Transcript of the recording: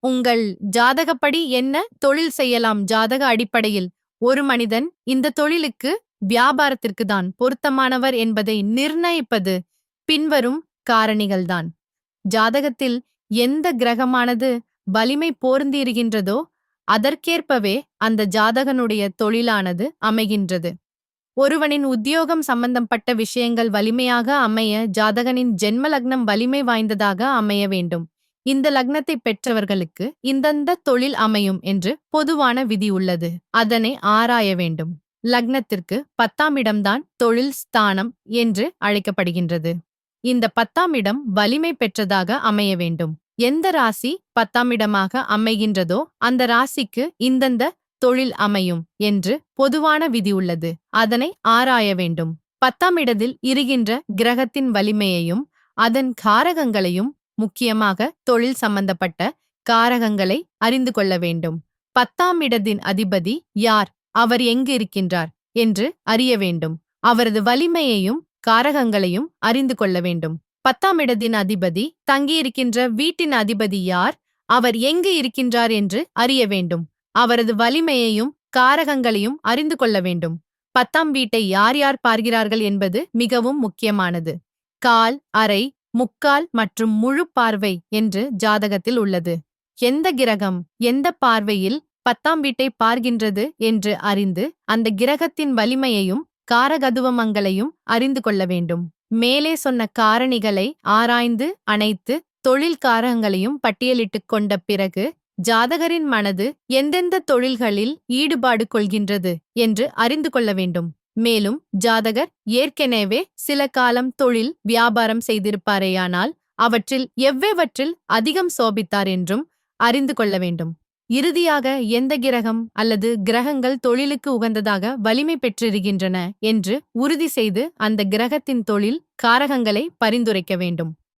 உங்கள் ஜாதகப்படி என்ன தொழில் செய்யலாம்? ஜாதக அடிப்படையில் ஒரு மனிதன் இந்த தொழிலுக்கு வியாபாரத்திற்கு தான் பொருத்தமானவர் என்பதை நிர்ணயிப்பது பின்வரும் காரணிகள்தான். ஜாதகத்தில் எந்த கிரகமானது வலிமை பொருந்தியிருக்கின்றதோ அதற்கேற்பவே அந்த ஜாதகனுடைய தொழிலானது அமைகின்றது. ஒருவனின் உத்தியோகம் சம்பந்தப்பட்ட விஷயங்கள் வலிமையாக அமைய ஜாதகனின் ஜென்ம லக்னம் வலிமை வாய்ந்ததாக அமைய வேண்டும். இந்த லக்னத்தை பெற்றவர்களுக்கு இந்தந்த தொழில் அமையும் என்று பொதுவான விதி உள்ளது. அதனை ஆராய வேண்டும். லக்னத்திற்கு 10ஆம் இடம்தான் தொழில் ஸ்தானம் என்று அழைக்கப்படுகின்றது. இந்த 10ஆம் இடம் வலிமை பெற்றதாக அமைய வேண்டும். எந்த ராசி 10ஆம் இடமாக அமைகின்றதோ அந்த ராசிக்கு இந்தந்த தொழில் அமையும் என்று பொதுவான விதி உள்ளது. அதனை ஆராய வேண்டும். 10ஆம் இடத்தில் இருக்கின்ற கிரகத்தின் வலிமையையும் அதன் காரகங்களையும், முக்கியமாக தொழில் சம்பந்தப்பட்ட காரகங்களை அறிந்து கொள்ள வேண்டும். 10ஆம் இடத்தின் அதிபதி யார், அவர் எங்கு இருக்கின்றார் என்று அறிய வேண்டும். அவரது வலிமையையும் காரகங்களையும் அறிந்து கொள்ள வேண்டும். 10ஆம் இடத்தின் அதிபதி தங்கியிருக்கின்ற வீட்டின் அதிபதி யார், அவர் எங்கு இருக்கின்றார் என்று அறிய வேண்டும். அவரது வலிமையையும் காரகங்களையும் அறிந்து கொள்ள வேண்டும். 10ஆம் வீட்டை யார் யார் பார்க்கிறார்கள் என்பது மிகவும் முக்கியமானது. கால், அரை, முக்கால் மற்றும் முழு பார்வை என்று ஜாதகத்தில் உள்ளது. எந்த கிரகம் எந்த பார்வையில் 10ஆம் வீட்டை பார்க்கின்றது என்று அறிந்து அந்த கிரகத்தின் வலிமையையும் காரகத்துவங்களையும் அறிந்து கொள்ள வேண்டும். மேலே சொன்ன காரணிகளை ஆராய்ந்து அனைத்து தொழில் காரகங்களையும் பட்டியலிட்டுக் கொண்ட பிறகு ஜாதகரின் மனது எந்தெந்த தொழில்களில் ஈடுபாடு கொள்கின்றது என்று அறிந்து கொள்ள வேண்டும். மேலும் ஜாதகர் ஏற்கனவே சில காலம் தொழில் வியாபாரம் செய்திருப்பாரேயானால் அவற்றில் எவ்வளவற்றில் அதிகம் சோபித்தார் என்றும் அறிந்து கொள்ள வேண்டும். இறுதியாக எந்த கிரகம் அல்லது கிரகங்கள் தொழிலுக்கு உகந்ததாக வலிமை பெற்றிருக்கின்றன என்று உறுதி செய்து அந்த கிரகத்தின் தொழில் காரகங்களை பரிந்துரைக்க வேண்டும்.